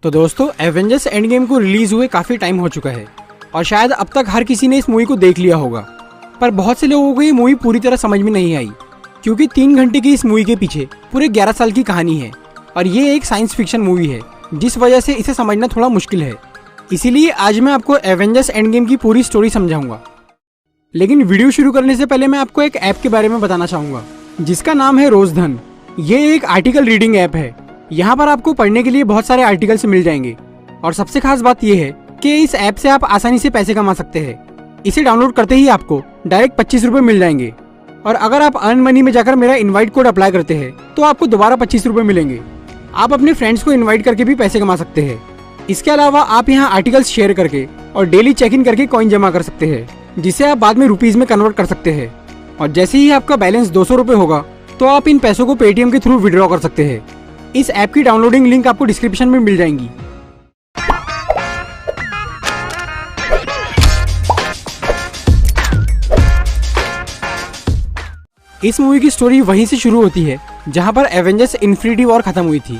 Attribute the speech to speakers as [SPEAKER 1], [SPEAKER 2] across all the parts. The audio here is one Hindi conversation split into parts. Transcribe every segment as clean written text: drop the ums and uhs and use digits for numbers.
[SPEAKER 1] तो दोस्तों एवेंजर्स एंड गेम को रिलीज हुए काफ़ी टाइम हो चुका है और शायद अब तक हर किसी ने इस मूवी को देख लिया होगा, पर बहुत से लोगों को ये मूवी पूरी तरह समझ में नहीं आई क्योंकि 3 घंटे की इस मूवी के पीछे पूरे 11 साल की कहानी है और ये एक साइंस फिक्शन मूवी है जिस वजह से इसे समझना थोड़ा मुश्किल है। इसीलिए आज मैं आपको एवेंजर्स एंड गेम की पूरी स्टोरी समझाऊंगा। लेकिन वीडियो शुरू करने से पहले मैं आपको एक ऐप के बारे में बताना चाहूँगा जिसका नाम है रोजधन। ये एक आर्टिकल रीडिंग ऐप है। यहाँ पर आपको पढ़ने के लिए बहुत सारे आर्टिकल्स मिल जाएंगे और सबसे खास बात यह है कि इस ऐप से आप आसानी से पैसे कमा सकते हैं। इसे डाउनलोड करते ही आपको डायरेक्ट 25 रुपये मिल जाएंगे और अगर आप अर्न मनी में जाकर मेरा इनवाइट कोड अप्लाई करते हैं तो आपको दोबारा 25 रुपये मिलेंगे। आप अपने फ्रेंड्स को इनवाइट करके भी पैसे कमा सकते हैं। इसके अलावा आप यहाँ आर्टिकल्स शेयर करके और डेली चेक इन करके कॉइन जमा कर सकते हैं जिसे आप बाद में रुपीज में कन्वर्ट कर सकते हैं। और जैसे ही आपका बैलेंस 200 रुपये होगा तो आप इन पैसों को पेटीएम के थ्रू विड्रॉ कर सकते हैं। इस ऐप की डाउनलोडिंग लिंक आपको डिस्क्रिप्शन में मिल जाएंगी। इस मूवी की स्टोरी वहीं से शुरू होती है जहां पर एवेंजर्स इन्फिनिटी वॉर खत्म हुई थी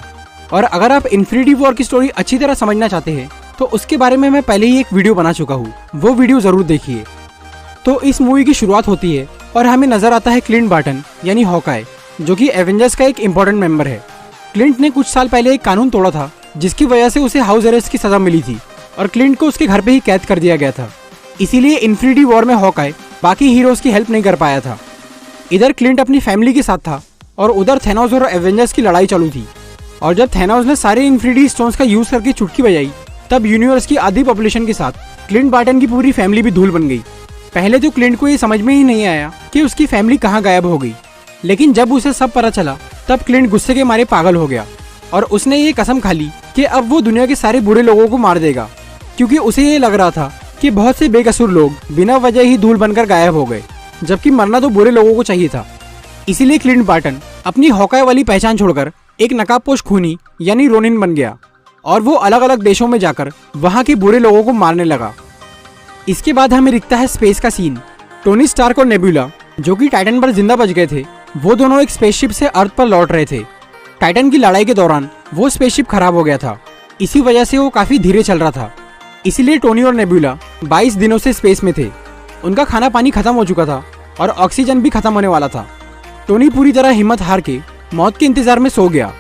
[SPEAKER 1] और अगर आप इन्फिनिटी वॉर की स्टोरी अच्छी तरह समझना चाहते हैं तो उसके बारे में मैं पहले ही एक वीडियो बना चुका हूँ, वो वीडियो जरूर देखिए। तो इस मूवी की शुरुआत होती है और हमें नजर आता है क्लिंट बार्टन यानी हॉकाई, जो कि एवेंजर्स का एक इम्पोर्टेंट मेंबर है। क्लिंट ने कुछ साल पहले एक कानून तोड़ा था जिसकी वजह से उसे हाउस अरेस्ट की सजा मिली थी और क्लिंट को उसके घर पे ही कैद कर दिया गया था। इसीलिए इन्फिनिटी वॉर में हॉकाई बाकी हीरोज की हेल्प नहीं कर पाया था। इधर क्लिंट अपनी फैमिली के साथ था और उधर थैनोस और एवेंजर्स की लड़ाई चालू थी। और जब थैनोस ने सारे इन्फिनिटी स्टोन्स का यूज करके चुटकी बजाई तब यूनिवर्स की आधी पॉपुलेशन के साथ क्लिंट बार्टन की पूरी फैमिली भी धूल बन गई। पहले तो क्लिंट को ये समझ में ही नहीं आया कि उसकी फैमिली कहाँ गायब हो गई, लेकिन जब उसे सब पता चला तब क्लिंट गुस्से के मारे पागल हो गया और उसने ये कसम खा ली कि अब वो दुनिया के सारे बुरे लोगों को मार देगा, क्योंकि उसे ये लग रहा था कि बहुत से बेकसूर लोग बिना वजह ही धूल बनकर गायब हो गए, जबकि मरना तो बुरे लोगों को चाहिए था। इसीलिए क्लिंट बार्टन अपनी हॉकाई वाली पहचान छोड़कर एक नकाबपोश खूनी यानी रोनिन बन गया और वो अलग अलग देशों में जाकर वहाँ के बुरे लोगों को मारने लगा। इसके बाद हमें दिखता है स्पेस का सीन। टोनी स्टार्क और नेबुला, जो कि टाइटन पर जिंदा बच गए थे, वो दोनों एक स्पेसशिप से अर्थ पर लौट रहे थे। टाइटन की लड़ाई के दौरान वो स्पेसशिप खराब हो गया था, इसी वजह से वो काफी धीरे चल रहा था। इसीलिए टोनी और नेबुला 22 दिनों से स्पेस में थे। उनका खाना पानी खत्म हो चुका था और ऑक्सीजन भी खत्म होने वाला था। टोनी पूरी तरह हिम्मत हार के मौत के इंतजार में सो गया,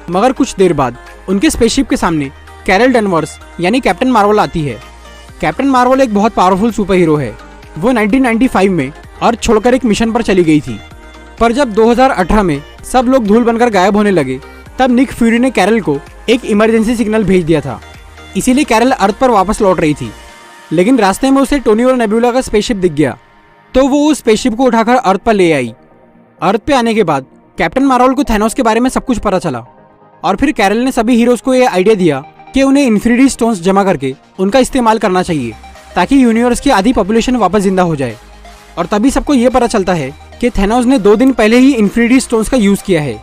[SPEAKER 1] मगर कुछ देर बाद उनके स्पेसशिप के सामने कैरल डनवर्स यानी कैप्टन मार्वल आती है। कैप्टन मार्वल एक बहुत पावरफुल सुपर हीरो है। वो 1995 में अर्थ छोड़कर एक मिशन पर चली गई थी, पर जब 2018 में सब लोग धूल बनकर गायब होने लगे तब निक फ्यूरी ने कैरल को एक इमरजेंसी सिग्नल भेज दिया था। इसीलिए कैरल अर्थ पर वापस लौट रही थी, लेकिन रास्ते में उसे टोनी और नेबुला का स्पेसशिप दिख गया तो वो उस स्पेसशिप को उठाकर अर्थ पर ले आई। अर्थ पे आने के बाद कैप्टन मार्वल को थैनोस के बारे में सब कुछ पता चला और फिर कैरल ने सभी हीरोज को ये आइडिया दिया कि उन्हें इन्फिनिटी स्टोन्स जमा करके उनका इस्तेमाल करना चाहिए ताकि यूनिवर्स की आधी पॉपुलेशन वापस जिंदा हो जाए। और तभी सबको ये पता चलता है कि थैनोस ने 2 दिन पहले ही इन्फिनिटी स्टोन्स का यूज किया है।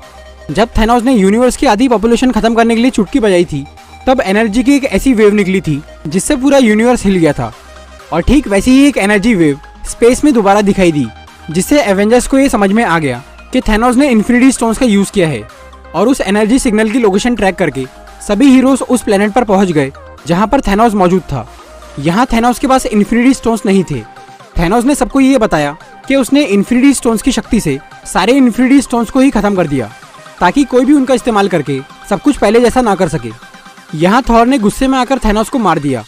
[SPEAKER 1] जब थैनोस ने यूनिवर्स की आधी पॉपुलेशन खत्म करने के लिए चुटकी बजाई थी तब एनर्जी की एक ऐसी वेव निकली थी जिससे पूरा यूनिवर्स हिल गया था और ठीक वैसी ही एक एनर्जी वेव स्पेस में दोबारा दिखाई दी, जिससे एवेंजर्स को ये समझ में आ गया कि थैनोस ने इन्फिनिटी स्टोन्स का यूज किया है। और उस एनर्जी सिग्नल की लोकेशन ट्रैक करके सभी हीरोज उस प्लेनेट पर पहुंच गए जहां पर थैनोस मौजूद था। यहाँ थैनोस के पास इन्फिनिटी स्टोन्स नहीं थे। थैनोस ने सबको ये बताया कि उसने इन्फिनिटी स्टोन्स की शक्ति से सारे इन्फिनिटी स्टोन्स को ही खत्म कर दिया ताकि कोई भी उनका इस्तेमाल करके सब कुछ पहले जैसा ना कर सके। यहाँ थॉर ने गुस्से में आकर थैनोस को मार दिया।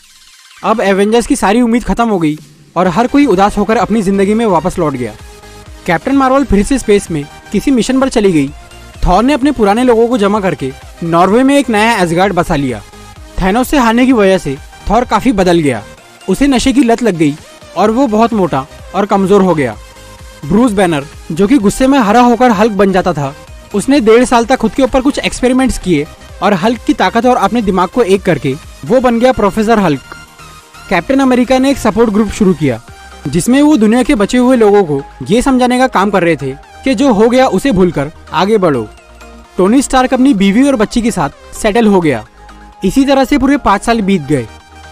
[SPEAKER 1] अब एवेंजर्स की सारी उम्मीद खत्म हो गई और हर कोई उदास होकर अपनी जिंदगी में वापस लौट गया। कैप्टन मार्वल फिर से स्पेस में किसी मिशन पर चली गई। थॉर ने अपने पुराने लोगों को जमा करके नॉर्वे में एक नया एसगार्ड बसा लिया। थैनोस से हारने की वजह से थॉर काफी बदल गया। उसे नशे की लत लग गई और वो बहुत मोटा और कमजोर हो गया। ब्रूस बैनर, जो कि गुस्से में हरा होकर हल्क बन जाता था, उसने 1.5 साल तक खुद के ऊपर कुछ एक्सपेरिमेंट्स किए और हल्क की ताकत और अपने दिमाग को एक करके वो बन गया प्रोफेसर हल्क। कैप्टन अमेरिका ने एक सपोर्ट ग्रुप शुरू किया जिसमें वो दुनिया के बचे हुए लोगों को ये समझाने का काम कर रहे थे कि जो हो गया उसे भूलकर आगे बढ़ो। टोनी स्टार्क अपनी बीवी और बच्ची के साथ सेटल हो गया। इसी तरह से पूरे 5 साल बीत गए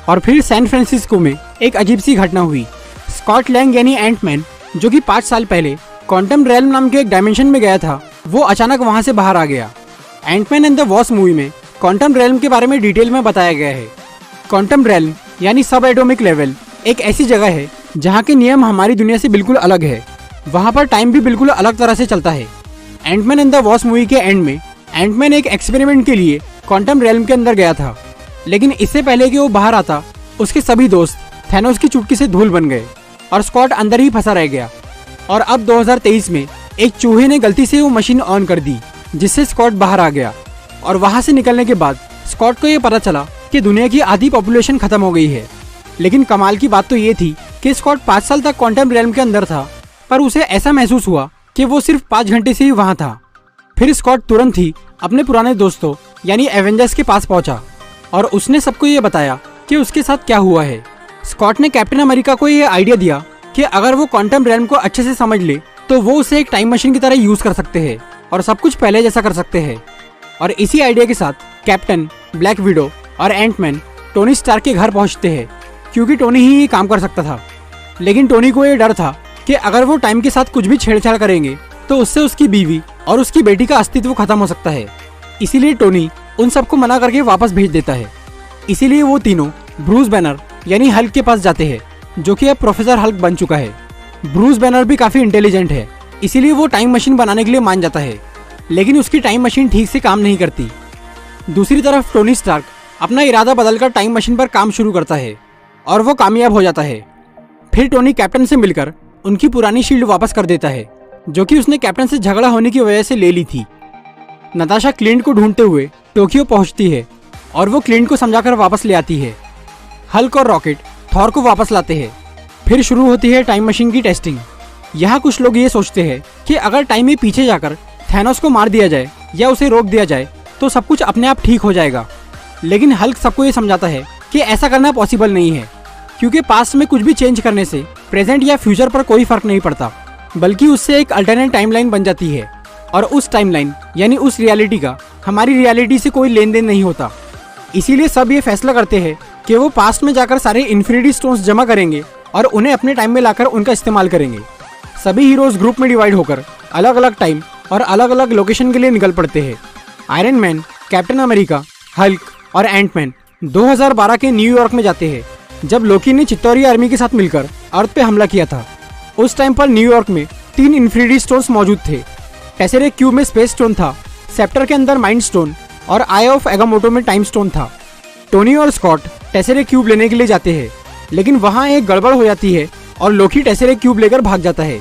[SPEAKER 1] और फिर सैन फ्रांसिस्को में एक अजीब सी घटना हुई। स्कॉट लैंग यानी एंटमैन, जो कि 5 साल पहले क्वांटम रेल्म नाम के एक डायमेंशन में गया था, वो अचानक वहां से बाहर आ गया। Antman and the Wasp movie में क्वांटम रेल्म के बारे में डिटेल में बताया गया है। क्वांटम रेल्म यानी सब एटॉमिक लेवल एक ऐसी जगह है जहाँ के नियम हमारी दुनिया से बिल्कुल अलग है। वहाँ पर टाइम भी बिल्कुल अलग तरह से चलता है। Antman and the Wasp movie के एंड में एंटमैन एक एक्सपेरिमेंट के लिए क्वांटम रेल्म के अंदर गया था, लेकिन इससे पहले कि वो बाहर आता उसके सभी दोस्त थैनोस की चुटकी से धूल बन गए और स्कॉट अंदर ही फंसा रह गया। और अब 2023 में एक चूहे ने गलती से वो मशीन ऑन कर दी, जिससे स्कॉट बाहर आ गया। और वहां से निकलने के बाद स्कॉट को ये पता चला कि दुनिया की आधी पॉपुलेशन खत्म हो गई है। लेकिन कमाल की बात तो ये थी कि स्कॉट 5 साल तक क्वांटम रेल्म के अंदर था, पर उसे ऐसा महसूस हुआ कि वो सिर्फ 5 घंटे से ही वहां था। फिर स्कॉट तुरंत ही अपने पुराने दोस्तों यानी एवेंजर्स के पास पहुंचा और उसने सबको ये बताया कि उसके साथ क्या हुआ है। स्कॉट ने कैप्टन अमेरिका को ये आइडिया दिया कि अगर वो क्वांटम रेल्म को अच्छे से समझ ले तो वो उसे एक टाइम मशीन की तरह यूज कर सकते हैं और सब कुछ पहले जैसा कर सकते हैं। और इसी आइडिया के साथ कैप्टन, ब्लैक विडो और एंटमैन टोनी स्टार्क के घर पहुंचते हैं, क्योंकि टोनी ही ये काम कर सकता था। लेकिन टोनी को ये डर था कि अगर वो टाइम के साथ कुछ भी छेड़छाड़ करेंगे तो उससे उसकी बीवी और उसकी बेटी का अस्तित्व खत्म हो सकता है। इसीलिए टोनी उन सबको मना करके वापस भेज देता है। इसीलिए वो तीनों ब्रूस बैनर यानी हल्क के पास जाते हैं, जो कि अब प्रोफेसर हल्क बन चुका है। ब्रूस बैनर भी काफी इंटेलिजेंट है, इसीलिए वो टाइम मशीन बनाने के लिए मान जाता है, लेकिन उसकी टाइम मशीन ठीक से काम नहीं करती। दूसरी तरफ टोनी स्टार्क अपना इरादा बदलकर टाइम मशीन पर काम शुरू करता है और वो कामयाब हो जाता है। फिर टोनी कैप्टन से मिलकर उनकी पुरानी शील्ड वापस कर देता है, जो कि उसने कैप्टन से झगड़ा होने की वजह से ले ली थी। नताशा क्लिंट को ढूंढते हुए टोक्यो पहुंचती है और वो क्लिंट को समझाकर वापस ले आती है। हल्क और रॉकेट थॉर को वापस लाते हैं। फिर शुरू होती है टाइम मशीन की टेस्टिंग। यहाँ कुछ लोग ये सोचते हैं कि अगर टाइम में पीछे जाकर थैनोस को मार दिया जाए या उसे रोक दिया जाए तो सब कुछ अपने आप ठीक हो जाएगा। लेकिन हल्क सबको ये समझाता है कि ऐसा करना पॉसिबल नहीं है, क्योंकि पास्ट में कुछ भी चेंज करने से प्रेजेंट या फ्यूचर पर कोई फर्क नहीं पड़ता, बल्कि उससे एक अल्टरनेट टाइमलाइन बन जाती है और उस टाइमलाइन यानी उस रियलिटी का हमारी रियलिटी से कोई लेन देन नहीं होता। इसीलिए सब ये फैसला करते हैं कि वो पास्ट में जाकर सारे इन्फिनिटी स्टोन्स जमा करेंगे और उन्हें अपने टाइम में लाकर उनका इस्तेमाल करेंगे। सभी हीरोज ग्रुप में डिवाइड होकर अलग अलग टाइम और अलग अलग लोकेशन के लिए निकल पड़ते हैं। Iron man, captain America, Hulk और एंटमैन 2012 के न्यूयॉर्क में जाते हैं, जब लोकी ने चित्तौरी आर्मी के साथ मिलकर अर्थ पे हमला किया था। उस टाइम पर न्यूयॉर्क में 3 इन्फिनिटी स्टोन्स मौजूद थे। टेसेरेक्ट क्यूब में स्पेस स्टोन था, सेप्टर के अंदर माइंड स्टोन और आई ऑफ एगामोटो में टाइम स्टोन था। टोनी और स्कॉट टेसेरेक्ट क्यूब लेने के लिए जाते हैं, लेकिन वहाँ एक गड़बड़ हो जाती है और लोकी टेसेरेक्ट क्यूब लेकर भाग जाता है।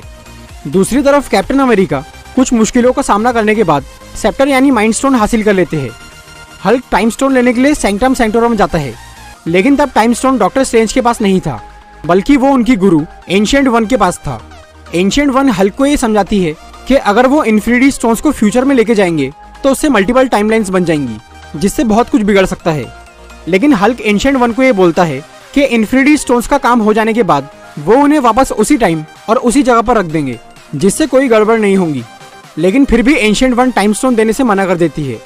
[SPEAKER 1] दूसरी तरफ कैप्टन अमेरिका कुछ मुश्किलों का सामना करने के बाद सेप्टर यानी माइंड स्टोन हासिल कर लेते हैं। हल्क टाइम स्टोन लेने के लिए सैंक्टम सैंक्टोरम जाता है, लेकिन तब टाइम स्टोन डॉक्टर स्ट्रेंज के पास नहीं था, बल्कि वो उनकी गुरु एंशिएंट वन के पास था। एंशिएंट वन हल्क को ये समझाती है कि अगर वो इन्फिनिटी स्टोन्स को फ्यूचर में लेके जाएंगे तो उससे मल्टीपल टाइमलाइंस बन जाएंगी, जिससे बहुत कुछ बिगड़ सकता है। लेकिन हल्क एंशिएंट वन को ये बोलता है कि इन्फिनिटी स्टोन्स का काम हो जाने के बाद वो उन्हें वापस उसी टाइम और उसी जगह पर रख देंगे, जिससे कोई गड़बड़ नहीं होगी। लेकिन फिर भी एंशिएंट वन टाइम स्टोन देने से मना कर देती है।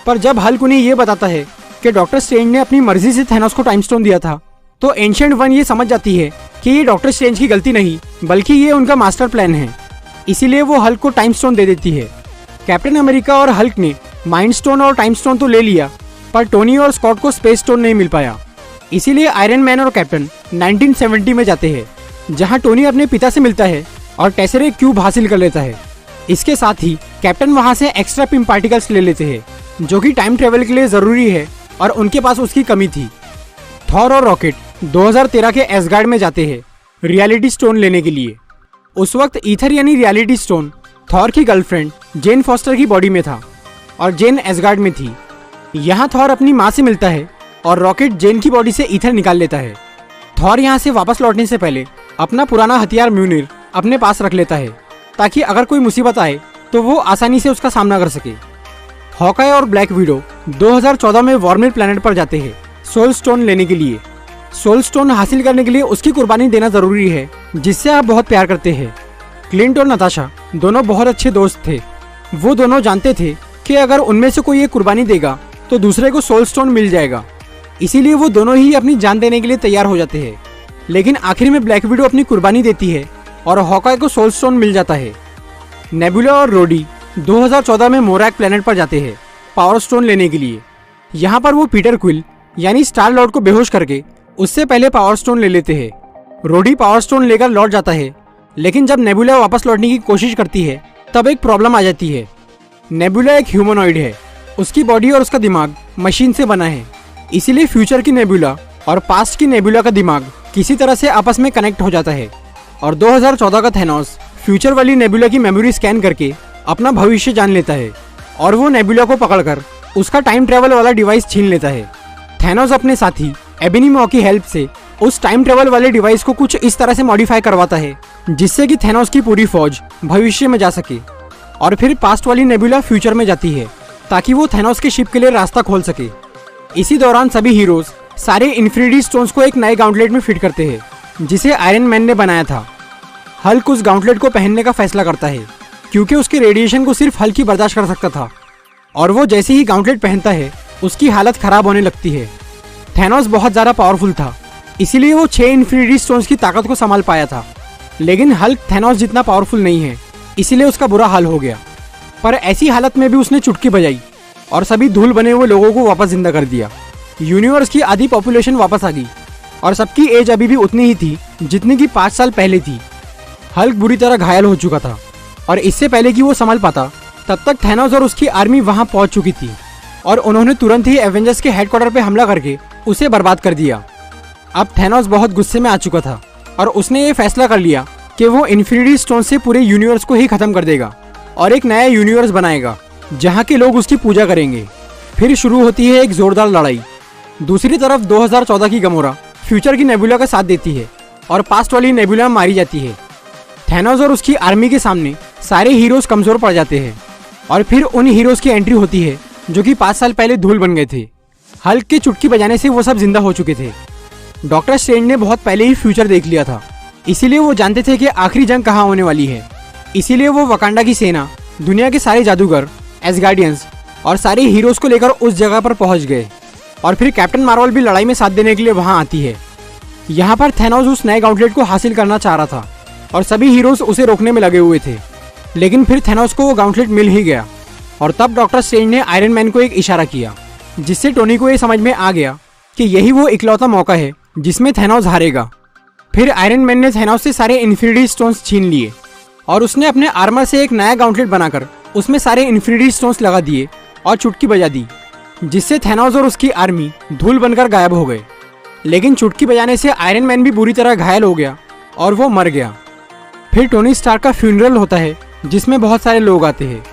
[SPEAKER 1] पर जब हल्क उन्हें ये बताता है कि डॉक्टर स्ट्रेंज ने अपनी मर्जी से थैनोस को टाइम स्टोन दिया था, तो एंशिएंट वन ये समझ जाती है कि ये डॉक्टर स्ट्रेंज की गलती नहीं, बल्कि ये उनका मास्टर प्लान है। इसीलिए वो हल्क को टाइम स्टोन दे देती है। कैप्टन अमेरिका और हल्क ने माइंड स्टोन और टाइम स्टोन तो ले लिया, पर टोनी और स्कॉट को स्पेस स्टोन नहीं मिल पाया। इसीलिए आयरन मैन और कैप्टन 1970 में जाते हैं, जहां टोनी अपने पिता से मिलता है और टेसेरेक्ट क्यूब हासिल कर लेता है। इसके साथ ही कैप्टन वहां से एक्स्ट्रा पिम पार्टिकल्स ले लेते हैं, जो कि टाइम ट्रेवल के लिए जरूरी है और उनके पास उसकी कमी थी। थॉर और रॉकेट 2013 के एसगार्ड में जाते हैं रियलिटी स्टोन लेने के लिए। उस वक्त ईथर यानी रियलिटी स्टोन थॉर की गर्लफ्रेंड जेन फॉस्टर की बॉडी में था और जेन एसगार्ड में थी। यहाँ थॉर अपनी माँ से मिलता है और रॉकेट जेन की बॉडी से ईथर निकाल लेता है। थॉर यहाँ से वापस लौटने से पहले अपना पुराना हथियार म्यूनिर अपने पास रख लेता है, ताकि अगर कोई मुसीबत आए तो वो आसानी से उसका सामना कर सके। हॉकाई और ब्लैक विडो 2014 में वॉर्मिर प्लेनेट पर जाते हैं सोल स्टोन लेने के लिए। सोल स्टोन हासिल करने के लिए उसकी कुर्बानी देना जरूरी है, जिससे आप बहुत प्यार करते हैं। क्लिंट और नताशा दोनों बहुत अच्छे दोस्त थे। वो दोनों जानते थे कि अगर उनमें से कोई एक कुर्बानी देगा तो दूसरे को सोल स्टोन मिल जाएगा। इसीलिए वो दोनों ही अपनी जान देने के लिए तैयार हो जाते हैं। लेकिन आखिर में ब्लैक विडो अपनी कुर्बानी देती है और हॉकाई को सोल स्टोन मिल जाता है। नेबुला और रोडी 2014 में मोरैक प्लेनेट पर जाते हैं पावर स्टोन लेने के लिए। यहाँ पर वो पीटर क्विल यानी स्टार लॉर्ड को बेहोश करके उससे पहले पावर स्टोन ले लेते हैं। रोडी पावर स्टोन लेकर लौट जाता है, लेकिन जब नेबुला वापस लौटने की कोशिश करती है तब एक प्रॉब्लम आ जाती है। नेबुला एक ह्यूमनॉइड है, उसकी बॉडी और उसका दिमाग मशीन से बना है, इसीलिए फ्यूचर की नेबुला और पास्ट की नेबुला का दिमाग किसी तरह से आपस में कनेक्ट हो जाता है और 2014 का थैनोस फ्यूचर वाली नेबुला की मेमोरी स्कैन करके अपना भविष्य जान लेता है और वो नेबुला को पकड़कर उसका टाइम ट्रेवल वाला डिवाइस छीन लेता है। थैनोस अपने साथी एबनी मॉ की हेल्प से उस टाइम ट्रेवल वाले डिवाइस को कुछ इस तरह से मॉडिफाई करवाता है जिससे कि थैनोस की पूरी फौज भविष्य में जा सके और फिर पास्ट वाली नेबुला फ्यूचर में जाती है ताकि वो थैनोस के शिप के लिए रास्ता खोल सके। इसी दौरान सभी हीरोज सारे इन्फिनिटी स्टोन्स को एक नए गाउंटलेट में फिट करते हैं जिसे आयरन मैन ने बनाया था। हल्क उस गाउंटलेट को पहनने का फैसला करता है क्योंकि उसके रेडिएशन को सिर्फ हल्क ही बर्दाश्त कर सकता था और वो जैसे ही गाउंटलेट पहनता है उसकी हालत खराब होने लगती है। थैनोस बहुत ज़्यादा पावरफुल था, इसीलिए वो 6 इन्फिनिटी स्टोन्स की ताकत को संभाल पाया था, लेकिन हल्क थैनोस जितना पावरफुल नहीं है, इसीलिए उसका बुरा हाल हो गया। पर ऐसी हालत में भी उसने चुटकी बजाई और सभी धूल बने हुए लोगों को वापस जिंदा कर दिया। यूनिवर्स की आधी पॉपुलेशन वापस आ गई और सबकी एज अभी भी उतनी ही थी जितनी की 5 साल पहले थी। हल्क बुरी तरह घायल हो चुका था और इससे पहले कि वो संभल पाता तब तक थैनोस और उसकी आर्मी वहां पहुंच चुकी थी और उन्होंने तुरंत ही एवेंजर्स के हेडक्वार्टर पे हमला करके उसे बर्बाद कर दिया। अब थैनोस बहुत गुस्से में आ चुका था और उसने ये फैसला कर लिया कि वो इन्फिनिटी स्टोन से पूरे यूनिवर्स को ही खत्म कर देगा और एक नया यूनिवर्स बनाएगा जहाँ के लोग उसकी पूजा करेंगे। फिर शुरू होती है एक जोरदार लड़ाई। दूसरी तरफ 2014 की गमोरा फ्यूचर की नेबुला का साथ देती है और पास्ट वाली नेबुला मारी जाती है। थैनोस और उसकी आर्मी के सामने सारे हीरोज कमजोर पड़ जाते हैं और फिर उन हीरोज की एंट्री होती है जो कि 5 साल पहले धूल बन गए थे। हल्क के चुटकी बजाने से वो सब जिंदा हो चुके थे। डॉक्टर स्ट्रेंज ने बहुत पहले ही फ्यूचर देख लिया था, इसीलिए वो जानते थे कि आखिरी जंग कहाँ होने वाली है। इसीलिए वो वकांडा की सेना, दुनिया के सारे जादूगर, एसगार्डियंस और सारे हीरोज को लेकर उस जगह पर पहुंच गए और फिर कैप्टन मार्वल भी लड़ाई में साथ देने के लिए वहां आती है। यहाँ पर थैनोस उस नए गाउंटलेट को हासिल करना चाह रहा था और सभी हीरोज उसे रोकने में लगे हुए थे, लेकिन फिर थैनोस को वो गाउंटलेट मिल ही गया और तब डॉक्टर स्ट्रेंज ने आयरन मैन को एक इशारा किया जिससे टोनी को ये समझ में आ गया कि यही वो इकलौता मौका है जिसमें थैनोस हारेगा। फिर आयरन मैन ने थैनोस से सारे इन्फिनिटी स्टोन्स छीन लिए और उसने अपने आर्मर से एक नया गाउंटलेट बनाकर उसमें सारे इन्फिनिटी स्टोन्स लगा दिए और चुटकी बजा दी, जिससे थैनोस और उसकी आर्मी धूल बनकर गायब हो गए। लेकिन चुटकी बजाने से आयरन मैन भी बुरी तरह घायल हो गया और वो मर गया। फिर टोनी स्टार्क का फ्यूनरल होता है जिसमें बहुत सारे लोग आते हैं।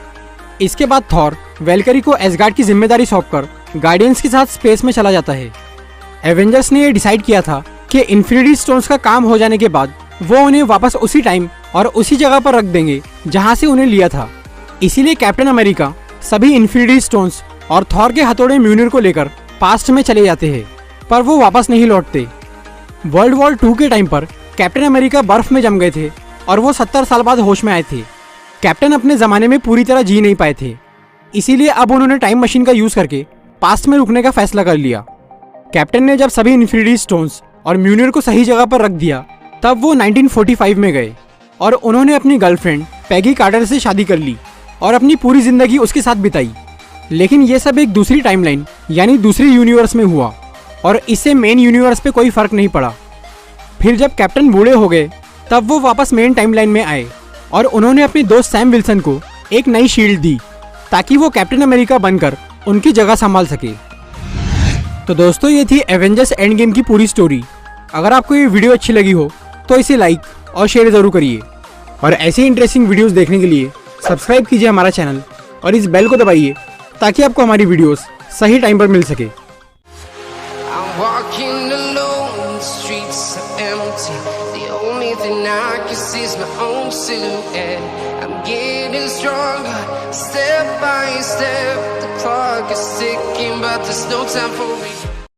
[SPEAKER 1] इसके बाद थॉर वेलकरी को एसगार्ड की जिम्मेदारी सौंपकर गार्डियंस के साथ स्पेस में चला जाता है। एवेंजर्स ने यह डिसाइड किया था कि इन्फिनिटी स्टोन्स का काम हो जाने के बाद वो उन्हें वापस उसी टाइम और उसी जगह पर रख देंगे जहां से उन्हें लिया था। इसीलिए कैप्टन अमेरिका सभी इन्फिनिटी स्टोन्स और थॉर के हथौड़े म्यूनिर को लेकर पास्ट में चले जाते हैं, पर वो वापस नहीं लौटते। वर्ल्ड वॉर 2 के टाइम पर कैप्टन अमेरिका बर्फ में जम गए थे और वो 70 साल बाद होश में आए थे। कैप्टन अपने जमाने में पूरी तरह जी नहीं पाए थे, इसीलिए अब उन्होंने टाइम मशीन का यूज करके पास्ट में रुकने का फैसला कर लिया। कैप्टन ने जब सभी इन्फिनिटी स्टोन्स और म्यूनिर को सही जगह पर रख दिया तब वो 1945 में गए और उन्होंने अपनी गर्लफ्रेंड पैगी कार्टर से शादी कर ली और अपनी पूरी जिंदगी उसके साथ बिताई। लेकिन ये सब एक दूसरी टाइमलाइन यानी दूसरी यूनिवर्स में हुआ और इससे मेन यूनिवर्स पे कोई फर्क नहीं पड़ा। फिर जब कैप्टन बूढ़े हो गए तब वो वापस मेन टाइमलाइन में आए और उन्होंने अपने दोस्त सैम विल्सन को एक नई शील्ड दी ताकि वो कैप्टन अमेरिका बनकर उनकी जगह संभाल सके। तो दोस्तों, ये थी एवेंजर्स एंड गेम की पूरी स्टोरी। अगर आपको ये वीडियो अच्छी लगी हो तो इसे लाइक और शेयर जरूर करिए और ऐसे इंटरेस्टिंग वीडियोस देखने के लिए सब्सक्राइब कीजिए हमारा चैनल और इस बेल को दबाइए ताकि आपको हमारी वीडियोस सही टाइम पर मिल सके।
[SPEAKER 2] Step by step, the clock is ticking, but there's no time for me.